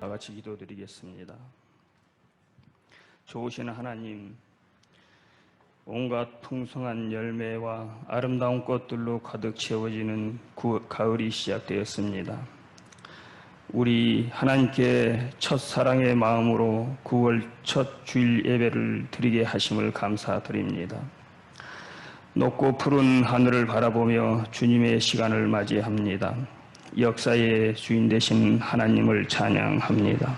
다 같이 기도드리겠습니다. 좋으신 하나님, 온갖 풍성한 열매와 아름다운 꽃들로 가득 채워지는 가을이 시작되었습니다. 우리 하나님께 첫사랑의 마음으로 9월 첫 주일 예배를 드리게 하심을 감사드립니다. 높고 푸른 하늘을 바라보며 주님의 시간을 맞이합니다. 역사의 주인 되신 하나님을 찬양합니다.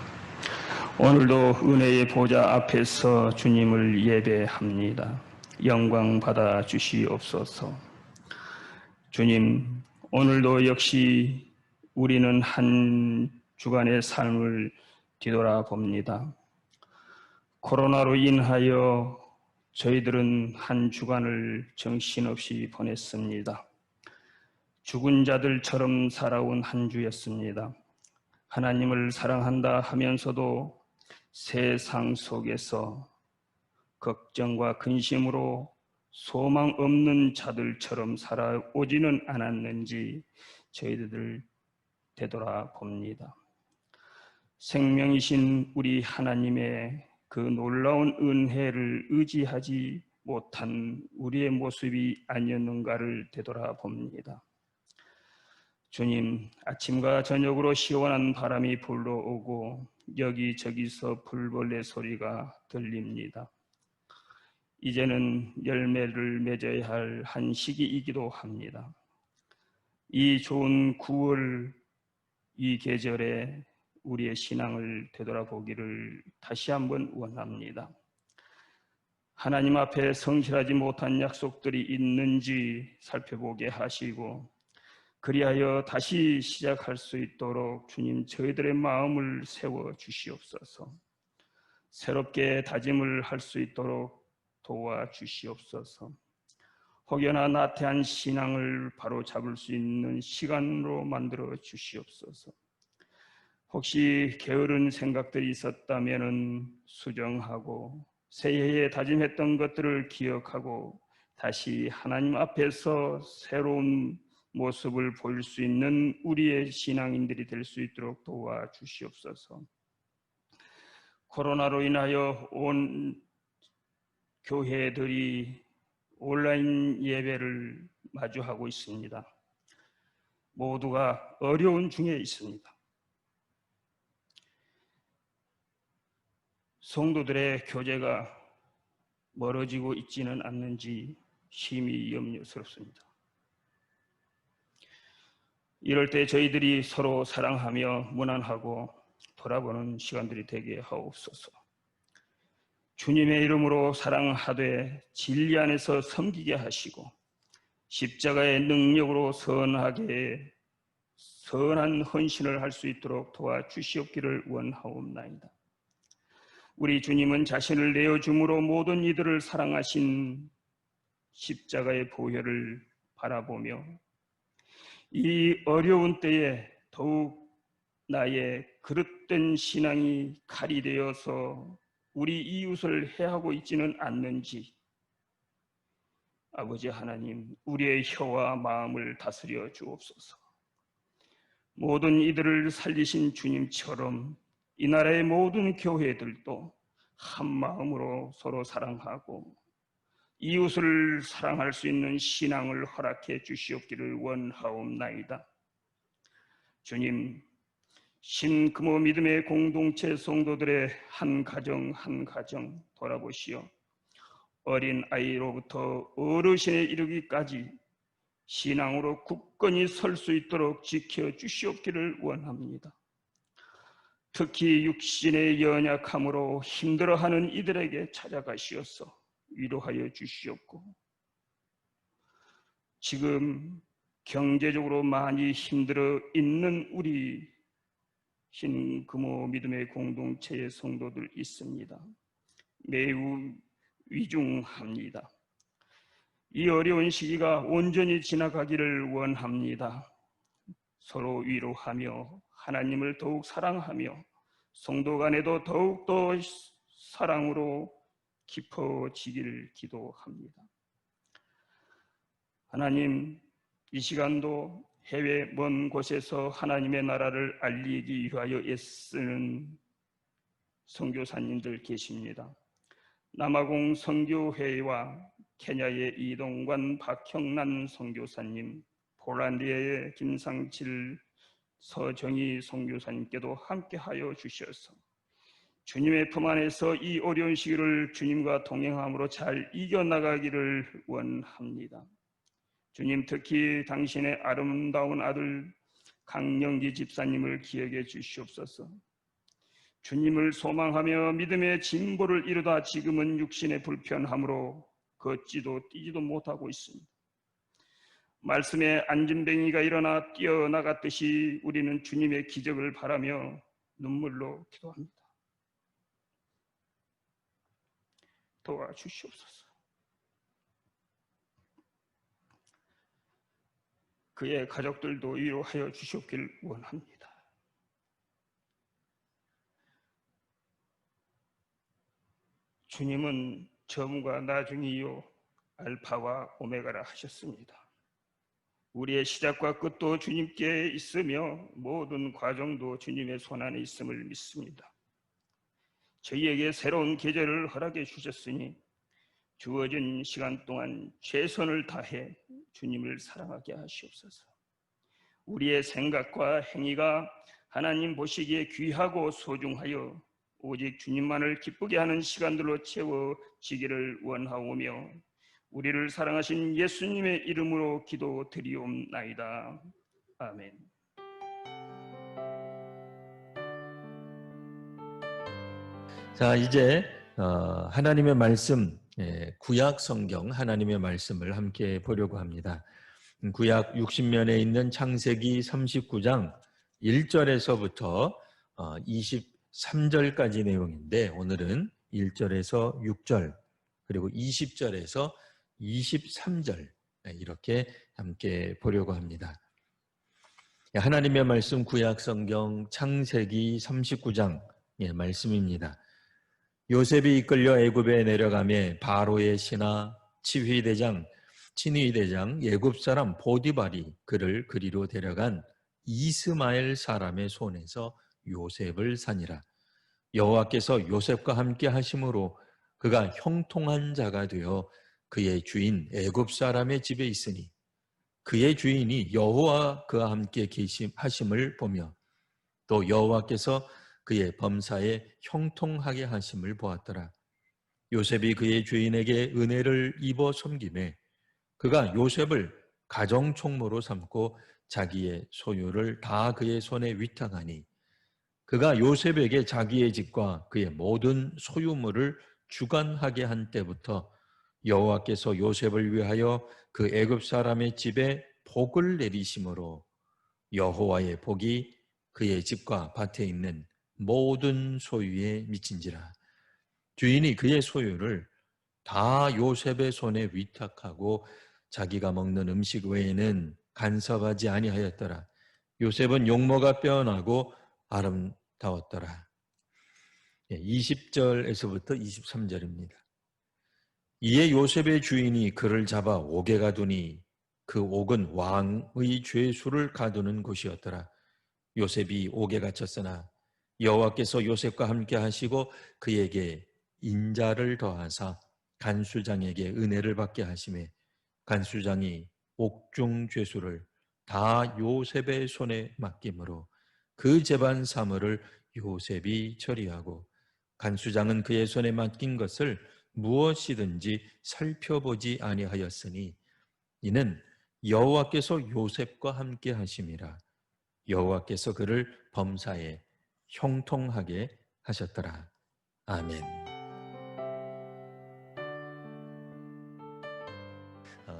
오늘도 은혜의 보좌 앞에서 주님을 예배합니다. 영광 받아 주시옵소서. 주님, 오늘도 역시 우리는 한 주간의 삶을 뒤돌아봅니다. 코로나로 인하여 저희들은 한 주간을 정신없이 보냈습니다. 죽은 자들처럼 살아온 한 주였습니다. 하나님을 사랑한다 하면서도 세상 속에서 걱정과 근심으로 소망 없는 자들처럼 살아오지는 않았는지 저희들 되돌아봅니다. 생명이신 우리 하나님의 그 놀라운 은혜를 의지하지 못한 우리의 모습이 아니었는가를 되돌아봅니다. 주님, 아침과 저녁으로 시원한 바람이 불러오고 여기저기서 불벌레 소리가 들립니다. 이제는 열매를 맺어야 할 한 시기이기도 합니다. 이 좋은 9월 이 계절에 우리의 신앙을 되돌아보기를 다시 한번 원합니다. 하나님 앞에 성실하지 못한 약속들이 있는지 살펴보게 하시고 그리하여 다시 시작할 수 있도록 주님 저희들의 마음을 세워 주시옵소서. 새롭게 다짐을 할 수 있도록 도와주시옵소서. 혹여나 나태한 신앙을 바로 잡을 수 있는 시간으로 만들어 주시옵소서. 혹시 게으른 생각들이 있었다면 수정하고 새해에 다짐했던 것들을 기억하고 다시 하나님 앞에서 새로운 모습을 보일 수 있는 우리의 신앙인들이 될 수 있도록 도와주시옵소서. 코로나로 인하여 온 교회들이 온라인 예배를 마주하고 있습니다. 모두가 어려운 중에 있습니다. 성도들의 교제가 멀어지고 있지는 않는지 심히 염려스럽습니다. 이럴 때 저희들이 서로 사랑하며 문안하고 돌아보는 시간들이 되게 하옵소서. 주님의 이름으로 사랑하되 진리 안에서 섬기게 하시고 십자가의 능력으로 선한 헌신을 할 수 있도록 도와주시옵기를 원하옵나이다. 우리 주님은 자신을 내어줌으로 모든 이들을 사랑하신 십자가의 보혈을 바라보며 이 어려운 때에 더욱 나의 그릇된 신앙이 칼이 되어서 우리 이웃을 해하고 있지는 않는지 아버지 하나님 우리의 혀와 마음을 다스려 주옵소서. 모든 이들을 살리신 주님처럼 이 나라의 모든 교회들도 한 마음으로 서로 사랑하고 이웃을 사랑할 수 있는 신앙을 허락해 주시옵기를 원하옵나이다. 주님, 신금호 믿음의 공동체 성도들의 한 가정 한 가정 돌아보시어 어린 아이로부터 어르신에 이르기까지 신앙으로 굳건히 설 수 있도록 지켜주시옵기를 원합니다. 특히 육신의 연약함으로 힘들어하는 이들에게 찾아가시어서 위로하여 주시옵고 지금 경제적으로 많이 힘들어 있는 우리 신금호 믿음의 공동체의 성도들 있습니다. 매우 위중합니다. 이 어려운 시기가 온전히 지나가기를 원합니다. 서로 위로하며 하나님을 더욱 사랑하며 성도 간에도 더욱더 사랑으로 깊어지기를 기도합니다. 하나님, 이 시간도 해외 먼 곳에서 하나님의 나라를 알리기 위하여 애쓰는 선교사님들 계십니다. 남아공 선교회와 케냐의 이동관 박형란 선교사님, 폴란드의 김상칠 서정희 선교사님께도 함께하여 주셔서 주님의 품 안에서 이 어려운 시기를 주님과 동행함으로 잘 이겨나가기를 원합니다. 주님, 특히 당신의 아름다운 아들 강영기 집사님을 기억해 주시옵소서. 주님을 소망하며 믿음의 진보를 이루다 지금은 육신의 불편함으로 걷지도 뛰지도 못하고 있습니다. 말씀에 안진뱅이가 일어나 뛰어나갔듯이 우리는 주님의 기적을 바라며 눈물로 기도합니다. 도와주시옵소서. 그의 가족들도 위로하여 주시옵길 원합니다. 주님은 처음과 나중이요 알파와 오메가라 하셨습니다. 우리의 시작과 끝도 주님께 있으며 모든 과정도 주님의 손안에 있음을 믿습니다. 저희에게 새로운 계절을 허락해 주셨으니 주어진 시간 동안 최선을 다해 주님을 사랑하게 하시옵소서. 우리의 생각과 행위가 하나님 보시기에 귀하고 소중하여 오직 주님만을 기쁘게 하는 시간들로 채워지기를 원하오며 우리를 사랑하신 예수님의 이름으로 기도드리옵나이다. 아멘. 자, 이제 하나님의 말씀, 구약 성경 하나님의 말씀을 함께 보려고 합니다. 구약 60면에 있는 창세기 39장 1절에서부터 23절까지 내용인데 오늘은 1절에서 6절 그리고 20절에서 23절 이렇게 함께 보려고 합니다. 하나님의 말씀 구약 성경 창세기 39장 말씀입니다. 요셉이 이끌려 애굽에 내려가며 바로의 신하 친위대장 애굽 사람 보디발이 그를 그리로 데려간 이스마엘 사람의 손에서 요셉을 사니라. 여호와께서 요셉과 함께 하심으로 그가 형통한 자가 되어 그의 주인 애굽 사람의 집에 있으니 그의 주인이 여호와 그와 함께 하심을 보며 또 여호와께서 그의 범사에 형통하게 하심을 보았더라. 요셉이 그의 주인에게 은혜를 입어 섬기매 그가 요셉을 가정총무로 삼고 자기의 소유를 다 그의 손에 위탁하니 그가 요셉에게 자기의 집과 그의 모든 소유물을 주관하게 한 때부터 여호와께서 요셉을 위하여 그 애굽 사람의 집에 복을 내리심으로 여호와의 복이 그의 집과 밭에 있는 모든 소유에 미친지라. 주인이 그의 소유를 다 요셉의 손에 위탁하고 자기가 먹는 음식 외에는 간섭하지 아니하였더라. 요셉은 용모가 빼어나고 아름다웠더라. 20절에서부터 23절입니다. 이에 요셉의 주인이 그를 잡아 옥에 가두니 그 옥은 왕의 죄수를 가두는 곳이었더라. 요셉이 옥에 갇혔으나 여호와께서 요셉과 함께 하시고 그에게 인자를 더하사 간수장에게 은혜를 받게 하시매 간수장이 옥중 죄수를 다 요셉의 손에 맡김으로 그 재반 사물을 요셉이 처리하고 간수장은 그의 손에 맡긴 것을 무엇이든지 살펴보지 아니하였으니 이는 여호와께서 요셉과 함께 하심이라. 여호와께서 그를 범사에 형통하게 하셨더라. 아멘.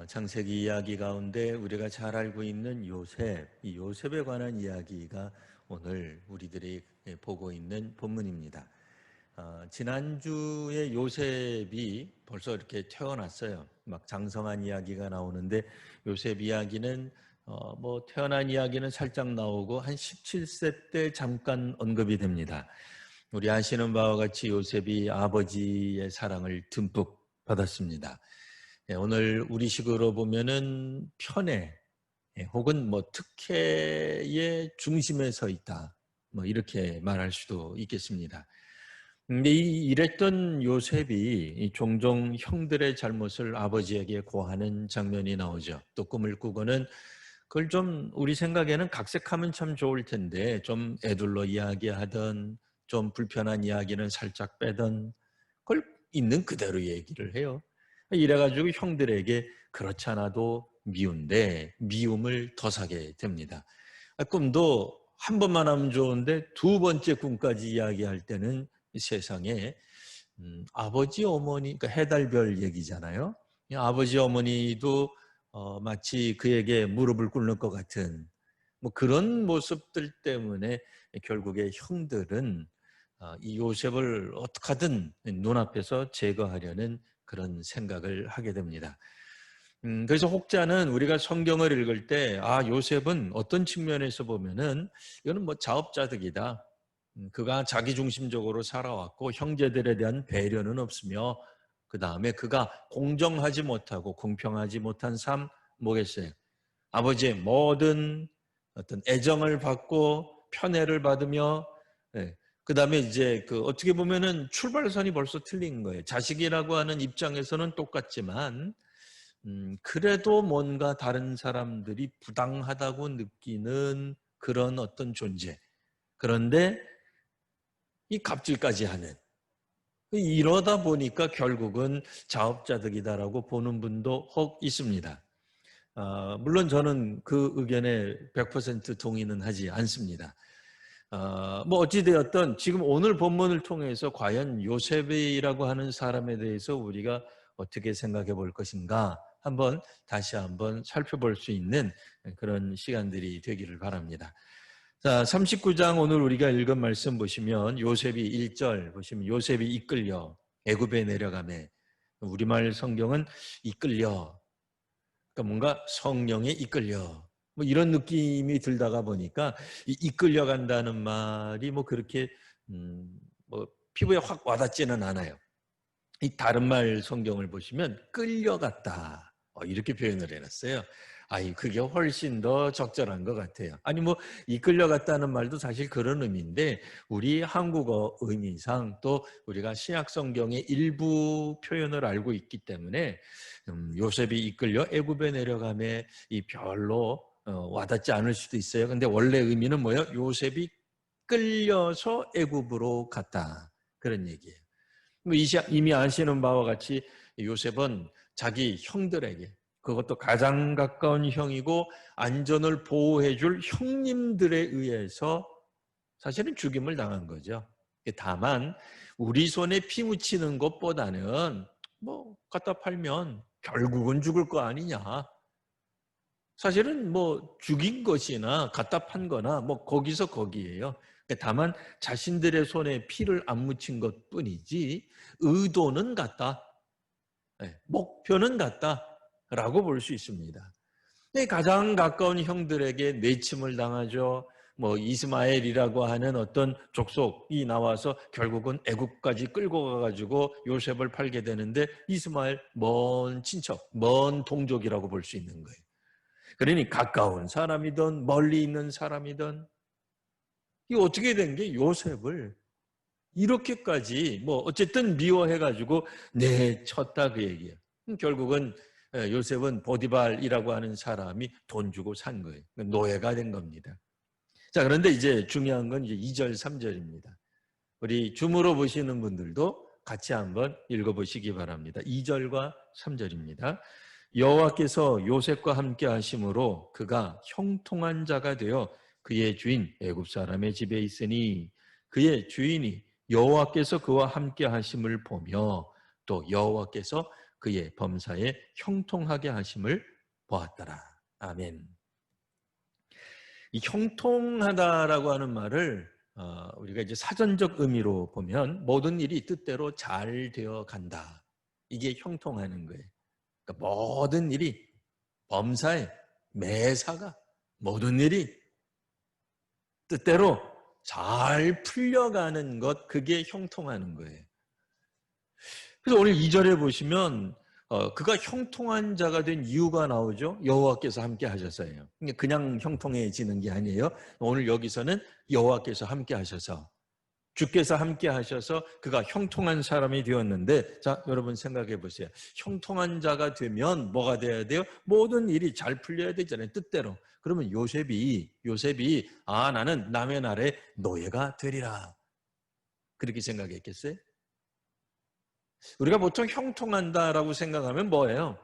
창세기 이야기 가운데 우리가 잘 알고 있는 요셉, 이 요셉에 관한 이야기가 오늘 우리들이 보고 있는 본문입니다. 지난주에 요셉이 벌써 이렇게 태어났어요. 막 장성한 이야기가 나오는데 요셉 이야기는 태어난 이야기는 살짝 나오고 한 17세 때 잠깐 언급이 됩니다. 우리 아시는 바와 같이 요셉이 아버지의 사랑을 듬뿍 받았습니다. 오늘 우리식으로 보면은 편애, 혹은 뭐 특혜의 중심에 서 있다. 뭐 이렇게 말할 수도 있겠습니다. 근데 이랬던 요셉이 종종 형들의 잘못을 아버지에게 고하는 장면이 나오죠. 또 꿈을 꾸고는 그걸 좀 우리 생각에는 각색하면 참 좋을 텐데 좀 애둘러 이야기하던 좀 불편한 이야기는 살짝 빼던 그걸 있는 그대로 얘기를 해요. 이래가지고 형들에게 그렇지 않아도 미운데 미움을 더 사게 됩니다. 꿈도 한 번만 하면 좋은데 두 번째 꿈까지 이야기할 때는 세상에 아버지 어머니 그러니까 해달별 얘기잖아요. 아버지 어머니도 마치 그에게 무릎을 꿇는 것 같은 뭐 그런 모습들 때문에 결국에 형들은 이 요셉을 어떻게 하든 눈앞에서 제거하려는 그런 생각을 하게 됩니다. 그래서 혹자는 우리가 성경을 읽을 때 요셉은 어떤 측면에서 보면은 이거는 뭐 자업자득이다. 그가 자기중심적으로 살아왔고 형제들에 대한 배려는 없으며 그 다음에 그가 공정하지 못하고 공평하지 못한 삶 뭐겠어요? 아버지의 모든 어떤 애정을 받고 편애를 받으며 그 다음에 이제 그 어떻게 보면은 출발선이 벌써 틀린 거예요. 자식이라고 하는 입장에서는 똑같지만 그래도 뭔가 다른 사람들이 부당하다고 느끼는 그런 어떤 존재. 그런데 이 갑질까지 하는 이러다 보니까 결국은 자업자득이다라고 보는 분도 혹 있습니다. 물론 저는 그 의견에 100% 동의는 하지 않습니다. 뭐 어찌되었든 지금 오늘 본문을 통해서 과연 요셉이라고 하는 사람에 대해서 우리가 어떻게 생각해 볼 것인가 다시 한번 살펴볼 수 있는 그런 시간들이 되기를 바랍니다. 자, 39장 오늘 우리가 읽은 말씀 보시면 요셉이 1절 보시면 요셉이 이끌려 애굽에 내려가매 우리말 성경은 이끌려 그러니까 뭔가 성령에 이끌려 뭐 이런 느낌이 들다가 보니까 이 이끌려간다는 말이 뭐 그렇게 뭐 피부에 확 와닿지는 않아요. 이 다른 말 성경을 보시면 끌려갔다 이렇게 표현을 해놨어요. 그게 훨씬 더 적절한 것 같아요. 아니 뭐 이끌려갔다는 말도 사실 그런 의미인데 우리 한국어 의미상 또 우리가 신약 성경의 일부 표현을 알고 있기 때문에 요셉이 이끌려 애굽에 내려가매 이 별로 와닿지 않을 수도 있어요. 근데 원래 의미는 뭐예요? 요셉이 끌려서 애굽으로 갔다 그런 얘기예요. 이미 아시는 바와 같이 요셉은 자기 형들에게 그것도 가장 가까운 형이고 안전을 보호해줄 형님들에 의해서 사실은 죽임을 당한 거죠. 다만 우리 손에 피 묻히는 것보다는 뭐 갖다 팔면 결국은 죽을 거 아니냐. 사실은 뭐 죽인 것이나 갖다 판 거나 뭐 거기서 거기에요. 다만 자신들의 손에 피를 안 묻힌 것 뿐이지 의도는 같다. 목표는 같다라고 볼 수 있습니다. 가장 가까운 형들에게 내침을 당하죠. 뭐 이스마엘이라고 하는 어떤 족속이 나와서 결국은 애굽까지 끌고 가가지고 요셉을 팔게 되는데 이스마엘 먼 친척, 먼 동족이라고 볼 수 있는 거예요. 그러니 가까운 사람이든 멀리 있는 사람이든 이 어떻게 된 게 요셉을 이렇게까지 뭐 어쨌든 미워해가지고 내쳤다 그 얘기예요. 결국은 요셉은 보디발이라고 하는 사람이 돈 주고 산 거예요. 노예가 된 겁니다. 자, 그런데 이제 중요한 건 이제 2절, 3절입니다. 우리 줌으로 보시는 분들도 같이 한번 읽어보시기 바랍니다. 2절과 3절입니다. 여호와께서 요셉과 함께 하심으로 그가 형통한 자가 되어 그의 주인 애굽 사람의 집에 있으니 그의 주인이 여호와께서 그와 함께 하심을 보며 또 여호와께서 그의 범사에 형통하게 하심을 보았더라. 아멘. 이 형통하다라고 하는 말을 우리가 이제 사전적 의미로 보면 모든 일이 뜻대로 잘 되어 간다. 이게 형통하는 거예요. 그러니까 모든 일이 범사에 매사가 모든 일이 뜻대로 잘 풀려가는 것 그게 형통하는 거예요. 그래서 오늘 2절에 보시면 그가 형통한 자가 된 이유가 나오죠. 여호와께서 함께 하셔서예요. 그냥 형통해지는 게 아니에요. 오늘 여기서는 여호와께서 함께 하셔서, 주께서 함께 하셔서 그가 형통한 사람이 되었는데, 자, 여러분 생각해 보세요. 형통한 자가 되면 뭐가 돼야 돼요? 모든 일이 잘 풀려야 되잖아요. 뜻대로. 그러면 요셉이 나는 남의 나라의 노예가 되리라, 그렇게 생각했겠어요? 우리가 보통 형통한다라고 생각하면 뭐예요?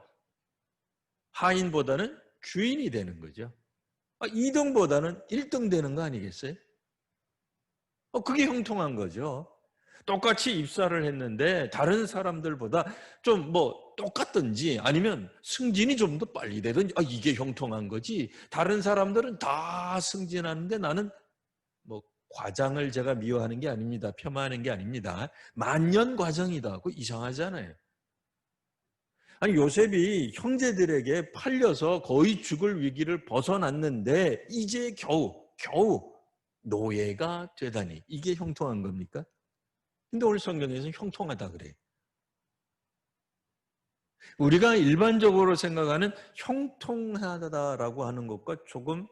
하인보다는 주인이 되는 거죠. 2등보다는 1등 되는 거 아니겠어요? 그게 형통한 거죠. 똑같이 입사를 했는데 다른 사람들보다 좀 똑같든지 아니면 승진이 좀 더 빨리 되든지, 이게 형통한 거지. 다른 사람들은 다 승진하는데 나는 과장을 제가 미워하는 게 아닙니다. 폄하하는 게 아닙니다. 만년 과정이다. 그거 이상하잖아요. 아니, 요셉이 형제들에게 팔려서 거의 죽을 위기를 벗어났는데 이제 겨우 노예가 되다니, 이게 형통한 겁니까? 근데 오늘 성경에서는 형통하다 그래요. 우리가 일반적으로 생각하는 형통하다라고 하는 것과 조금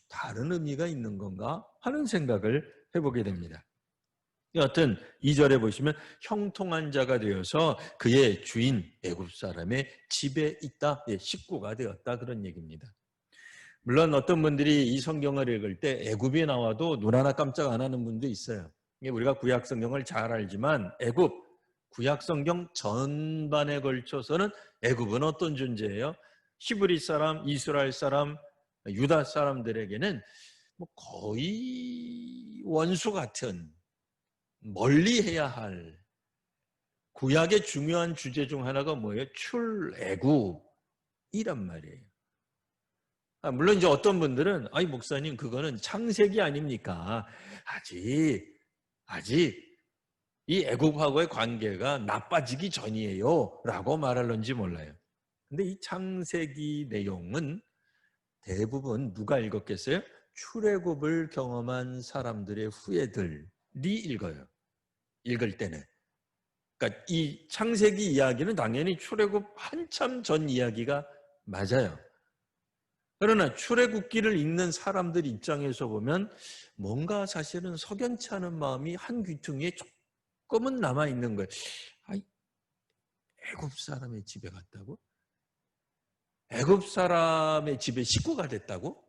다른 의미가 있는 건가 하는 생각을 해보게 됩니다. 여하튼 2절에 보시면 형통한 자가 되어서 그의 주인 애굽 사람의 집에 있다, 식구가 되었다, 그런 얘기입니다. 물론 어떤 분들이 이 성경을 읽을 때 애굽이 나와도 눈 하나 깜짝 안 하는 분도 있어요. 우리가 구약 성경을 잘 알지만 애굽, 구약 성경 전반에 걸쳐서는 애굽은 어떤 존재예요? 히브리 사람, 이스라엘 사람, 유다 사람들에게는 거의 원수 같은, 멀리해야 할 구약의 중요한 주제 중 하나가 뭐예요? 출애굽이란 말이에요. 물론 이제 어떤 분들은 목사님 그거는 창세기 아닙니까? 아직 이 애굽하고의 관계가 나빠지기 전이에요 라고 말할런지 몰라요. 근데 이 창세기 내용은 대부분 누가 읽었겠어요? 출애굽을 경험한 사람들의 후예들이 읽어요. 읽을 때는. 그러니까 이 창세기 이야기는 당연히 출애굽 한참 전 이야기가 맞아요. 그러나 출애굽기를 읽는 사람들 입장에서 보면 뭔가 사실은 석연치 않은 마음이 한 귀퉁이에 조금은 남아있는 거예요. 애굽 사람의 집에 갔다고? 애굽 사람의 집에 식구가 됐다고?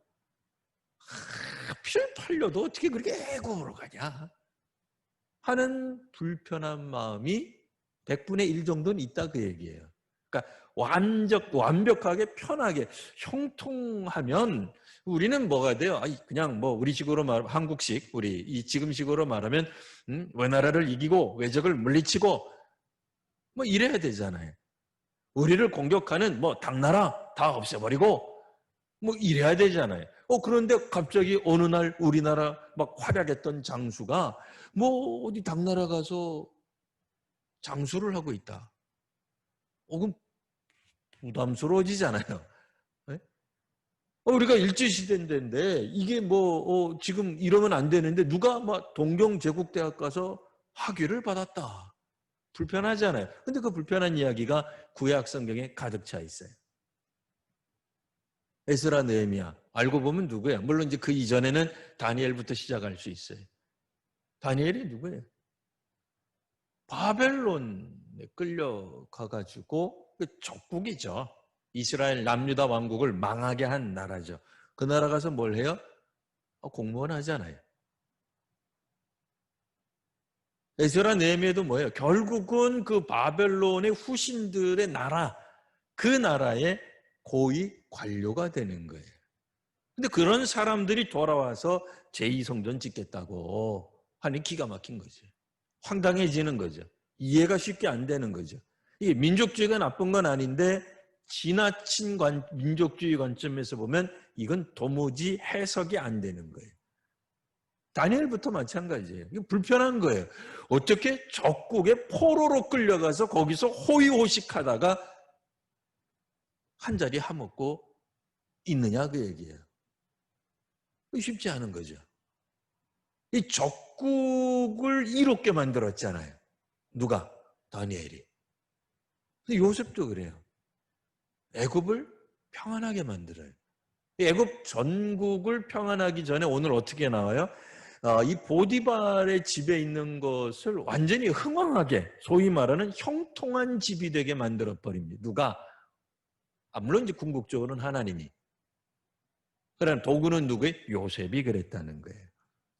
하필 팔려도 어떻게 그렇게 애굽으로 가냐 하는 불편한 마음이 100분의 1 정도는 있다, 그 얘기예요. 그러니까 완벽하게 편하게 형통하면 우리는 뭐가 돼요? 그냥 우리 식으로 말하면, 한국식, 우리 이 지금식으로 말하면 외나라를 이기고 외적을 물리치고 이래야 되잖아요. 우리를 공격하는 당나라 다 없애버리고 이래야 되잖아요. 그런데 갑자기 어느 날 우리나라 막 활약했던 장수가 어디 당나라 가서 장수를 하고 있다. 그럼 부담스러워지잖아요. 네? 우리가 일제시대인데 이게 지금 이러면 안 되는데 누가 동경제국대학 가서 학위를 받았다. 불편하잖아요. 근데 그 불편한 이야기가 구약 성경에 가득 차 있어요. 에스라, 느헤미야, 알고 보면 누구예요? 물론 이제 그 이전에는 다니엘부터 시작할 수 있어요. 다니엘이 누구예요? 바벨론에 끌려가가지고 적국이죠. 이스라엘 남유다 왕국을 망하게 한 나라죠. 그 나라 가서 뭘 해요? 공무원 하잖아요. 에스라, 느헤미야도 뭐예요? 결국은 그 바벨론의 후신들의 나라, 그 나라의 고위 관료가 되는 거예요. 근데 그런 사람들이 돌아와서 제2성전 짓겠다고 하니 기가 막힌 거죠. 황당해지는 거죠. 이해가 쉽게 안 되는 거죠. 이게 민족주의가 나쁜 건 아닌데 지나친 민족주의 관점에서 보면 이건 도무지 해석이 안 되는 거예요. 다니엘부터 마찬가지예요. 이게 불편한 거예요. 어떻게 적국의 포로로 끌려가서 거기서 호의호식하다가 한 자리 하먹고 있느냐, 그 얘기예요. 쉽지 않은 거죠. 이 적국을 이롭게 만들었잖아요. 누가? 다니엘이. 요셉도 그래요. 애굽을 평안하게 만들어요. 애굽 전국을 평안하기 전에 오늘 어떻게 나와요? 이 보디발의 집에 있는 것을 완전히 흥왕하게, 소위 말하는 형통한 집이 되게 만들어 버립니다. 누가? 물론 이제 궁극적으로는 하나님이. 그러나 도구는 누구의? 요셉이 그랬다는 거예요.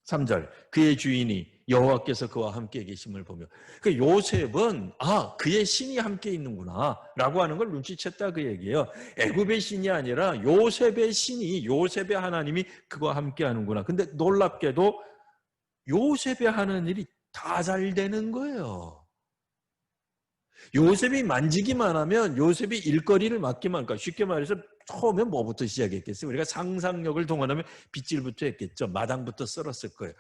3절, 그의 주인이 여호와께서 그와 함께 계심을 보며, 그 요셉은 그의 신이 함께 있는구나 라고 하는 걸 눈치챘다, 그 얘기예요. 애굽의 신이 아니라 요셉의 신이, 요셉의 하나님이 그와 함께 하는구나. 근데 놀랍게도 요셉이 하는 일이 다 잘 되는 거예요. 요셉이 만지기만 하면, 요셉이 일거리를 맡기만 하니까, 쉽게 말해서 처음에 뭐부터 시작했겠어요? 우리가 상상력을 동원하면 빗질부터 했겠죠. 마당부터 썰었을 거예요.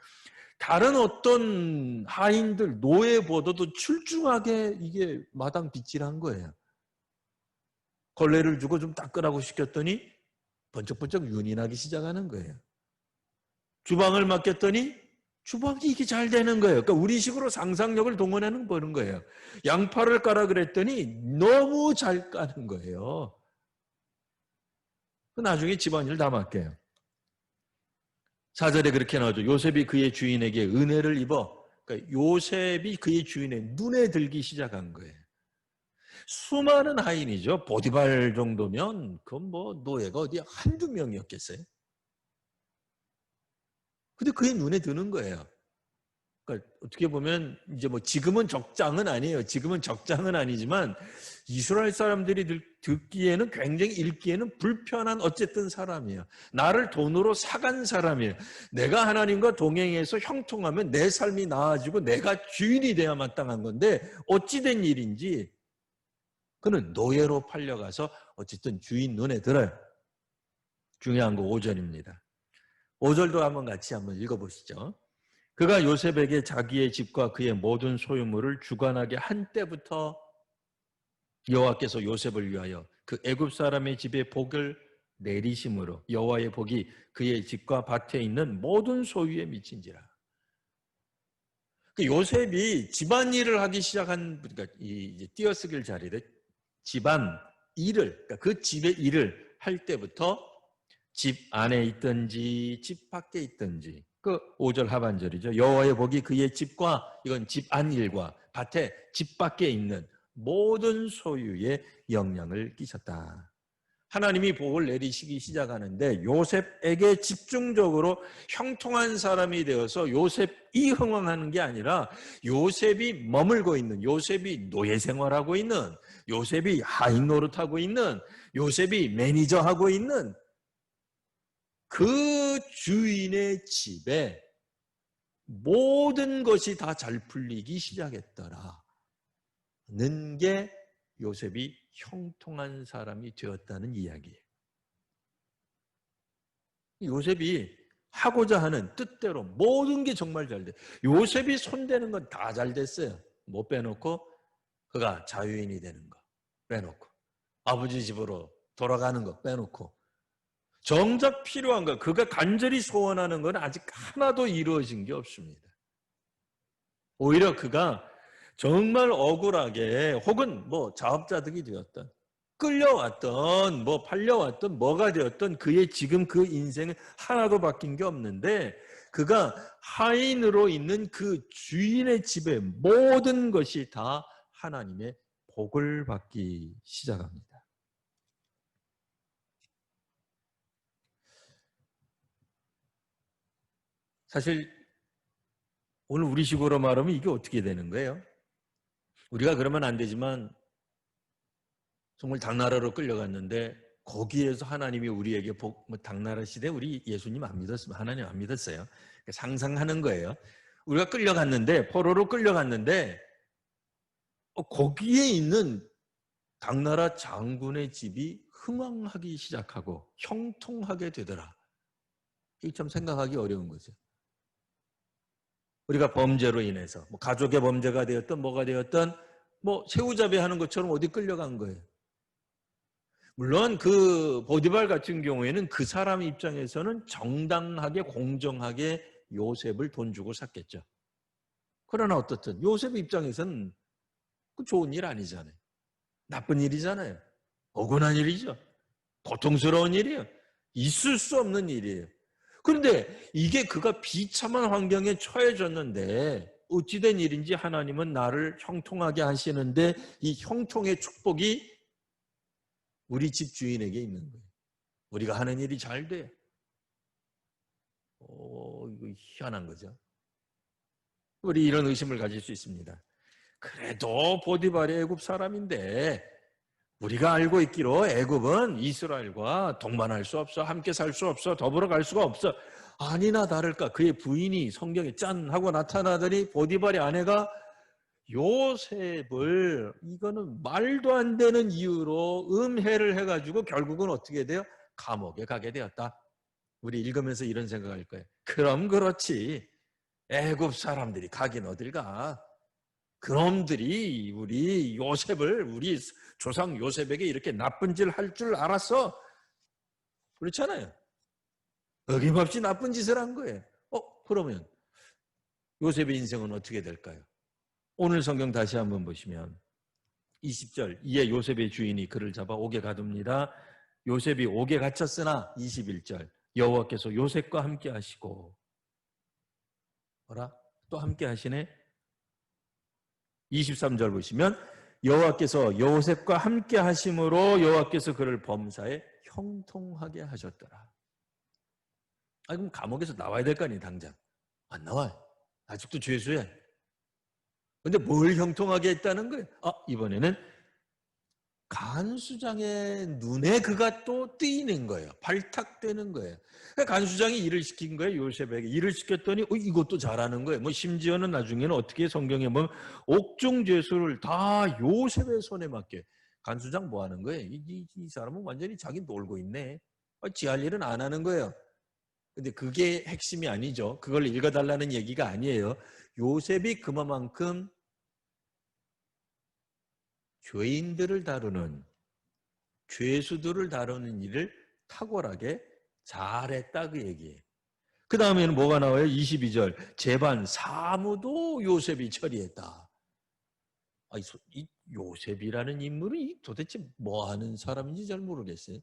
다른 어떤 하인들, 노예보다도 출중하게 이게 마당 빗질한 거예요. 걸레를 주고 좀 닦으라고 시켰더니 번쩍번쩍 윤이 나기 시작하는 거예요. 주방을 맡겼더니 주방이 이게 잘 되는 거예요. 그러니까 우리식으로 상상력을 동원하는 그런 거예요. 양파를 까라 그랬더니 너무 잘 까는 거예요. 나중에 집안일 다 맡겨요. 4절에 그렇게 나오죠. 요셉이 그의 주인에게 은혜를 입어, 그러니까 요셉이 그의 주인의 눈에 들기 시작한 거예요. 수많은 하인이죠. 보디발 정도면 그건 뭐 노예가 어디 한두 명이었겠어요. 근데 그의 눈에 드는 거예요. 그러니까 어떻게 보면 이제 뭐 지금은 적장은 아니에요. 지금은 적장은 아니지만 이스라엘 사람들이 듣기에는 굉장히 읽기에는 불편한 어쨌든 사람이에요. 나를 돈으로 사간 사람이에요. 내가 하나님과 동행해서 형통하면 내 삶이 나아지고 내가 주인이 돼야 마땅한 건데 어찌된 일인지 그는 노예로 팔려가서 어쨌든 주인 눈에 들어요. 중요한 거 5절입니다. 5절도 한번 같이 한번 읽어보시죠. 그가 요셉에게 자기의 집과 그의 모든 소유물을 주관하게 한 때부터 여호와께서 요셉을 위하여 그 애굽 사람의 집에 복을 내리심으로 여호와의 복이 그의 집과 밭에 있는 모든 소유에 미친지라. 그 요셉이 집안일을 하기 시작한, 그러니까 이제 띄어쓰기를 잘해야 돼. 집안 일을, 그러니까 그 집의 일을 할 때부터 집 안에 있든지 집 밖에 있든지, 그 5절 하반절이죠. 여호와의 복이 그의 집과, 이건 집 안 일과 밭에 집 밖에 있는 모든 소유에 영향을 끼쳤다. 하나님이 복을 내리시기 시작하는데 요셉에게 집중적으로 형통한 사람이 되어서 요셉이 흥왕하는 게 아니라 요셉이 머물고 있는, 요셉이 노예 생활하고 있는, 요셉이 하인 노릇하고 있는, 요셉이 매니저하고 있는 그 주인의 집에 모든 것이 다 잘 풀리기 시작했더라는 게 요셉이 형통한 사람이 되었다는 이야기예요. 요셉이 하고자 하는 뜻대로 모든 게 정말 잘 돼. 요셉이 손대는 건 다 잘 됐어요. 못 빼놓고 그가 자유인이 되는 거 빼놓고, 아버지 집으로 돌아가는 거 빼놓고, 정작 필요한 거, 그가 간절히 소원하는 건 아직 하나도 이루어진 게 없습니다. 오히려 그가 정말 억울하게, 혹은 뭐 자업자득이 되었던, 끌려왔던, 뭐 팔려왔던, 뭐가 되었던 그의 지금 그 인생은 하나도 바뀐 게 없는데, 그가 하인으로 있는 그 주인의 집에 모든 것이 다 하나님의 복을 받기 시작합니다. 사실 오늘 우리식으로 말하면 이게 어떻게 되는 거예요? 우리가 그러면 안 되지만 정말 당나라로 끌려갔는데 거기에서 하나님이 우리에게 당나라 시대 우리 예수님 안 믿었으면 하나님 안 믿었어요. 상상하는 거예요. 우리가 끌려갔는데, 포로로 끌려갔는데 거기에 있는 당나라 장군의 집이 흥왕하기 시작하고 형통하게 되더라. 이게 참 생각하기 어려운 거죠. 우리가 범죄로 인해서 뭐 가족의 범죄가 되었던 뭐가 되었던 뭐 새우잡이하는 것처럼 어디 끌려간 거예요. 물론 그 보디발 같은 경우에는 그 사람 입장에서는 정당하게 공정하게 요셉을 돈 주고 샀겠죠. 그러나 어떻든 요셉 입장에서는 그 좋은 일 아니잖아요. 나쁜 일이잖아요. 억울한 일이죠. 고통스러운 일이에요. 있을 수 없는 일이에요. 그런데 이게 그가 비참한 환경에 처해졌는데 어찌된 일인지 하나님은 나를 형통하게 하시는데 이 형통의 축복이 우리 집 주인에게 있는 거예요. 우리가 하는 일이 잘 돼. 이거 희한한 거죠. 우리 이런 의심을 가질 수 있습니다. 그래도 보디발이 애굽 사람인데 우리가 알고 있기로 애굽은 이스라엘과 동반할 수 없어, 함께 살 수 없어, 더불어 갈 수가 없어. 아니나 다를까 그의 부인이 성경에 짠 하고 나타나더니 보디발의 아내가 요셉을 이거는 말도 안 되는 이유로 음해를 해가지고 결국은 어떻게 돼요? 감옥에 가게 되었다. 우리 읽으면서 이런 생각할 거예요. 그럼 그렇지. 애굽 사람들이 가긴 어딜 가. 그놈들이 우리 요셉을 우리 조상 요셉에게 이렇게 나쁜 짓을 할 줄 알았어. 그렇잖아요. 어김없이 나쁜 짓을 한 거예요. 그러면 요셉의 인생은 어떻게 될까요? 오늘 성경 다시 한번 보시면 20절 이에 요셉의 주인이 그를 잡아 옥에 가둡니다. 요셉이 옥에 갇혔으나 21절 여호와께서 요셉과 함께 하시고 뭐라? 또 함께 하시네. 23절 보시면 여호와께서 요셉과 함께 하심으로 여호와께서 그를 범사에 형통하게 하셨더라. 그럼 감옥에서 나와야 될 거 아니에요. 당장 안 나와요. 아직도 죄수야. 근데 뭘 형통하게 했다는 거예요? 이번에는 간수장의 눈에 그가 또 뜨이는 거예요. 발탁되는 거예요. 그러니까 간수장이 일을 시킨 거예요. 요셉에게 일을 시켰더니 이것도 잘하는 거예요. 심지어는 나중에는 어떻게 성경에 보면 옥중 죄수를 다 요셉의 손에 맡겨. 간수장 뭐 하는 거예요? 이 사람은 완전히 자기 놀고 있네. 지 할 일은 안 하는 거예요. 근데 그게 핵심이 아니죠. 그걸 읽어달라는 얘기가 아니에요. 요셉이 그만큼 죄인들을 다루는, 죄수들을 다루는 일을 탁월하게 잘했다 그 얘기예요. 그 다음에는 뭐가 나와요? 22절 제반 사무도 요셉이 처리했다. 이 요셉이라는 인물은 도대체 뭐 하는 사람인지 잘 모르겠어요.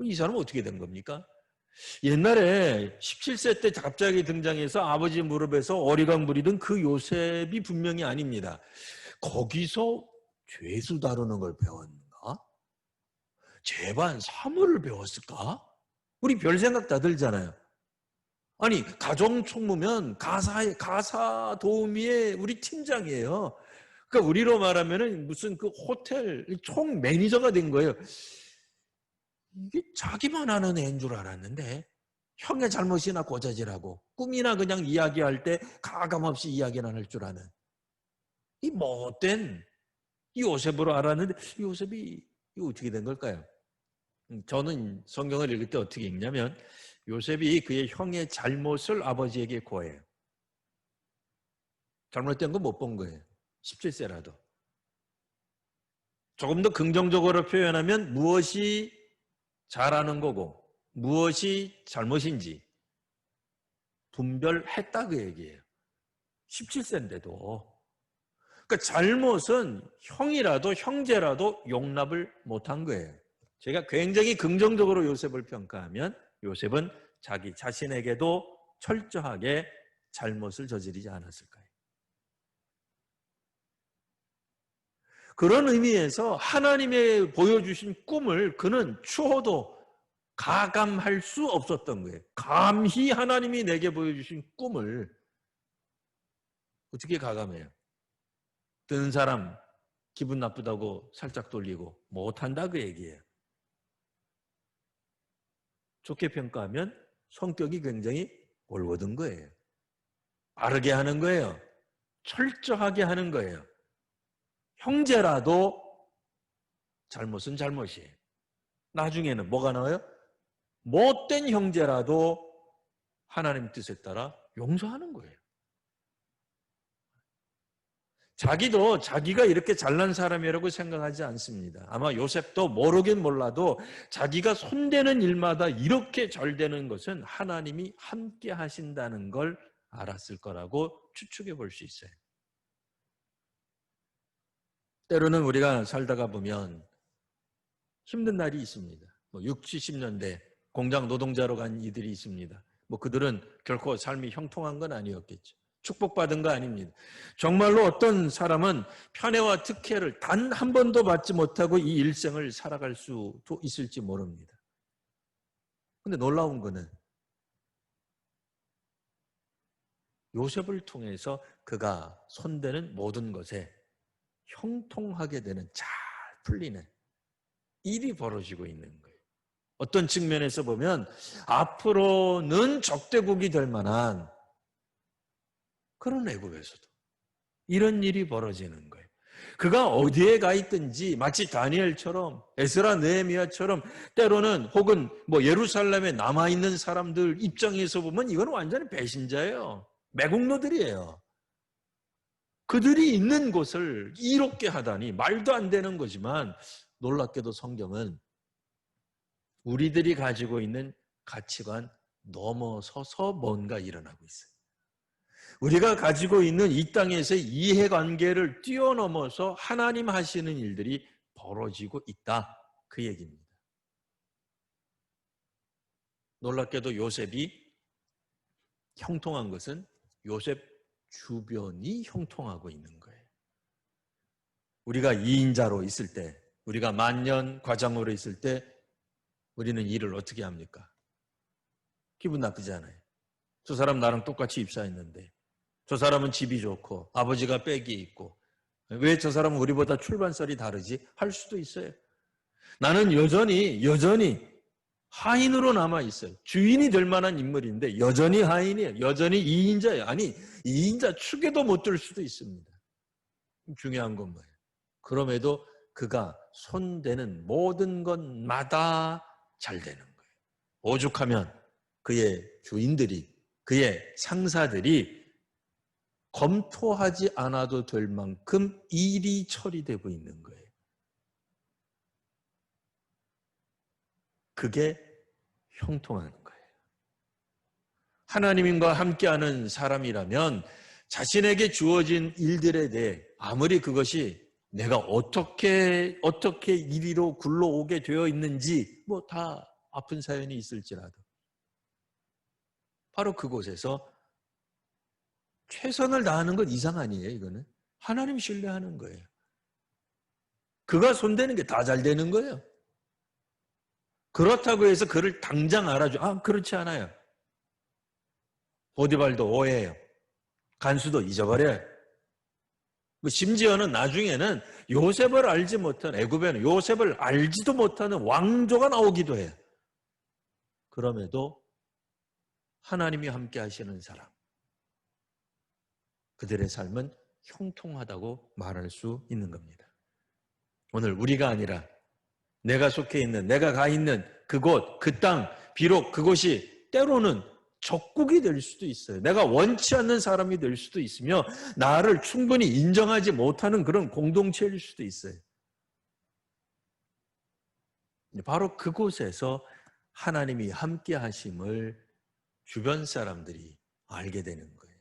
이 사람은 어떻게 된 겁니까? 옛날에 17세 때 갑자기 등장해서 아버지 무릎에서 어리광 부리던 그 요셉이 분명히 아닙니다. 거기서 죄수 다루는 걸 배웠는가? 제반 사무를 배웠을까? 우리 별 생각 다 들잖아요. 아니 가정 총무면 가사 도우미의 우리 팀장이에요. 그러니까 우리로 말하면은 무슨 그 호텔 총 매니저가 된 거예요. 이게 자기만 아는 애인 줄 알았는데 형의 잘못이나 고자질하고 꿈이나 그냥 이야기할 때 가감없이 이야기나 할 줄 아는 이 못된 요셉으로 알았는데 요셉이 이거 어떻게 된 걸까요? 저는 성경을 읽을 때 어떻게 읽냐면 요셉이 그의 형의 잘못을 아버지에게 고해요. 잘못된 거 못 본 거예요. 17세라도. 조금 더 긍정적으로 표현하면 무엇이 잘하는 거고 무엇이 잘못인지 분별했다 그 얘기예요. 17세인데도. 그러니까 잘못은 형이라도 형제라도 용납을 못한 거예요. 제가 굉장히 긍정적으로 요셉을 평가하면 요셉은 자기 자신에게도 철저하게 잘못을 저지르지 않았을 거예요. 그런 의미에서 하나님의 보여주신 꿈을 그는 추호도 가감할 수 없었던 거예요. 감히 하나님이 내게 보여주신 꿈을 어떻게 가감해요? 듣는 사람 기분 나쁘다고 살짝 돌리고 못한다 그 얘기예요. 좋게 평가하면 성격이 굉장히 올곧은 거예요. 바르게 하는 거예요. 철저하게 하는 거예요. 형제라도 잘못은 잘못이에요. 나중에는 뭐가 나와요? 못된 형제라도 하나님 뜻에 따라 용서하는 거예요. 자기도 자기가 이렇게 잘난 사람이라고 생각하지 않습니다. 아마 요셉도 모르긴 몰라도 자기가 손대는 일마다 이렇게 잘 되는 것은 하나님이 함께 하신다는 걸 알았을 거라고 추측해 볼 수 있어요. 때로는 우리가 살다가 보면 힘든 날이 있습니다. 뭐 60, 70년대 공장 노동자로 간 이들이 있습니다. 뭐 그들은 결코 삶이 형통한 건 아니었겠죠. 축복받은 거 아닙니다. 정말로 어떤 사람은 편애와 특혜를 단 한 번도 받지 못하고 이 일생을 살아갈 수도 있을지 모릅니다. 근데 놀라운 거는 요셉을 통해서 그가 손대는 모든 것에 형통하게 되는, 잘 풀리는 일이 벌어지고 있는 거예요. 어떤 측면에서 보면 앞으로는 적대국이 될 만한 그런 애국에서도 이런 일이 벌어지는 거예요. 그가 어디에 가 있든지 마치 다니엘처럼 에스라 느헤미야처럼 때로는 혹은 뭐 예루살렘에 남아있는 사람들 입장에서 보면 이건 완전히 배신자예요. 매국노들이에요. 그들이 있는 곳을 이롭게 하다니 말도 안 되는 거지만 놀랍게도 성경은 우리들이 가지고 있는 가치관 넘어서서 뭔가 일어나고 있어요. 우리가 가지고 있는 이 땅에서의 이해관계를 뛰어넘어서 하나님 하시는 일들이 벌어지고 있다. 그 얘기입니다. 놀랍게도 요셉이 형통한 것은 요셉 주변이 형통하고 있는 거예요. 우리가 2인자로 있을 때, 우리가 만년 과장으로 있을 때 우리는 일을 어떻게 합니까? 기분 나쁘잖아요. 저 사람 나랑 똑같이 입사했는데 저 사람은 집이 좋고 아버지가 빽이 있고 왜 저 사람은 우리보다 출발설이 다르지? 할 수도 있어요. 나는 여전히 하인으로 남아있어요. 주인이 될 만한 인물인데 여전히 하인이에요. 여전히 2인자예요. 아니 2인자 축에도 못 들 수도 있습니다. 중요한 건 뭐예요? 그럼에도 그가 손대는 모든 것마다 잘 되는 거예요. 오죽하면 그의 주인들이, 그의 상사들이 검토하지 않아도 될 만큼 일이 처리되고 있는 거예요. 그게 형통하는 거예요. 하나님과 함께하는 사람이라면 자신에게 주어진 일들에 대해 아무리 그것이 내가 어떻게 이리로 굴러오게 되어 있는지 뭐 다 아픈 사연이 있을지라도 바로 그곳에서 최선을 다하는 것 이상 아니에요. 이거는 하나님 신뢰하는 거예요. 그가 손대는 게 다 잘 되는 거예요. 그렇다고 해서 그를 당장 알아줘. 그렇지 않아요. 보디발도 오해해요. 간수도 잊어버려요. 심지어는 나중에는 요셉을 알지 못한, 애굽에는 요셉을 알지도 못하는 왕조가 나오기도 해요. 그럼에도 하나님이 함께 하시는 사람, 그들의 삶은 형통하다고 말할 수 있는 겁니다. 오늘 우리가 아니라 내가 속해 있는, 내가 가 있는 그곳, 그 땅, 비록 그곳이 때로는 적국이 될 수도 있어요. 내가 원치 않는 사람이 될 수도 있으며 나를 충분히 인정하지 못하는 그런 공동체일 수도 있어요. 바로 그곳에서 하나님이 함께 하심을 주변 사람들이 알게 되는 거예요.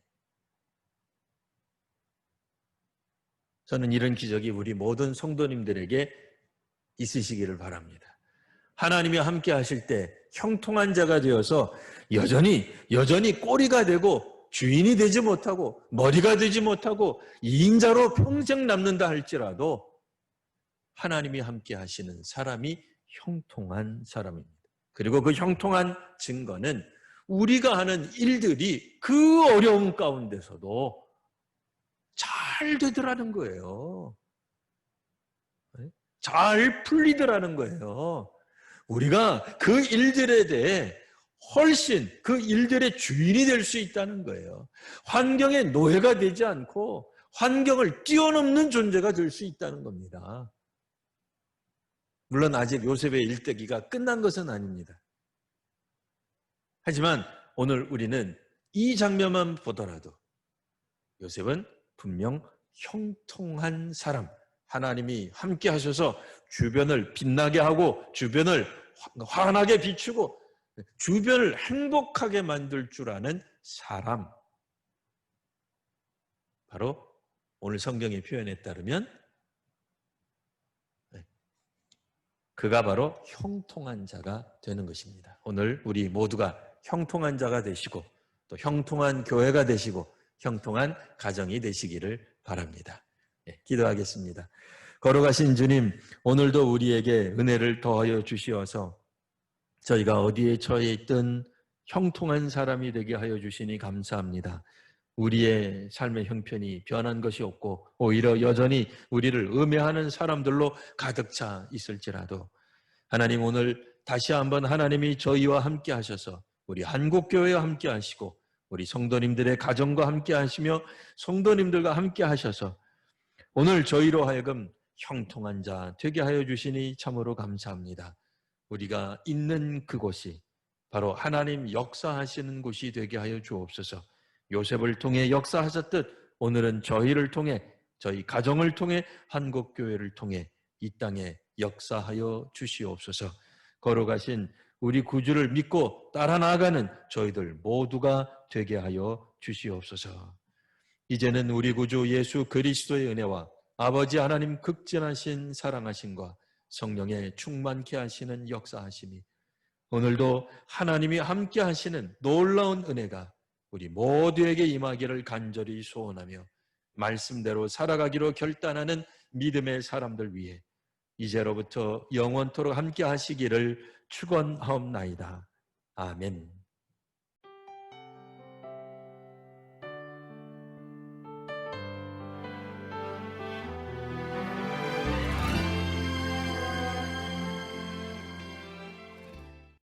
저는 이런 기적이 우리 모든 성도님들에게 있으시기를 바랍니다. 하나님이 함께 하실 때 형통한 자가 되어서 여전히 꼬리가 되고 주인이 되지 못하고 머리가 되지 못하고 2인자로 평생 남는다 할지라도 하나님이 함께 하시는 사람이 형통한 사람입니다. 그리고 그 형통한 증거는 우리가 하는 일들이 그 어려움 가운데서도 잘 되더라는 거예요. 잘 풀리더라는 거예요. 우리가 그 일들에 대해 훨씬 그 일들의 주인이 될 수 있다는 거예요. 환경의 노예가 되지 않고 환경을 뛰어넘는 존재가 될 수 있다는 겁니다. 물론 아직 요셉의 일대기가 끝난 것은 아닙니다. 하지만 오늘 우리는 이 장면만 보더라도 요셉은 분명 형통한 사람, 하나님이 함께 하셔서 주변을 빛나게 하고 주변을 환하게 비추고 주변을 행복하게 만들 줄 아는 사람, 바로 오늘 성경의 표현에 따르면 그가 바로 형통한 자가 되는 것입니다. 오늘 우리 모두가 형통한 자가 되시고 또 형통한 교회가 되시고 형통한 가정이 되시기를 바랍니다. 기도하겠습니다. 걸어가신 주님, 오늘도 우리에게 은혜를 더하여 주시어서 저희가 어디에 처해 있든 형통한 사람이 되게 하여 주시니 감사합니다. 우리의 삶의 형편이 변한 것이 없고 오히려 여전히 우리를 음해하는 사람들로 가득 차 있을지라도 하나님, 오늘 다시 한번 하나님이 저희와 함께 하셔서 우리 한국교회와 함께 하시고 우리 성도님들의 가정과 함께 하시며 성도님들과 함께 하셔서 오늘 저희로 하여금 형통한 자 되게 하여 주시니 참으로 감사합니다. 우리가 있는 그곳이 바로 하나님 역사하시는 곳이 되게 하여 주옵소서. 요셉을 통해 역사하셨듯 오늘은 저희를 통해 저희 가정을 통해 한국교회를 통해 이 땅에 역사하여 주시옵소서. 걸어가신 우리 구주를 믿고 따라 나아가는 저희들 모두가 되게 하여 주시옵소서. 이제는 우리 구주 예수 그리스도의 은혜와 아버지 하나님 극진하신 사랑하심과 성령의 충만케 하시는 역사하심이 오늘도 하나님이 함께 하시는 놀라운 은혜가 우리 모두에게 임하기를 간절히 소원하며 말씀대로 살아가기로 결단하는 믿음의 사람들 위해 이제로부터 영원토록 함께 하시기를 축원하옵나이다. 아멘.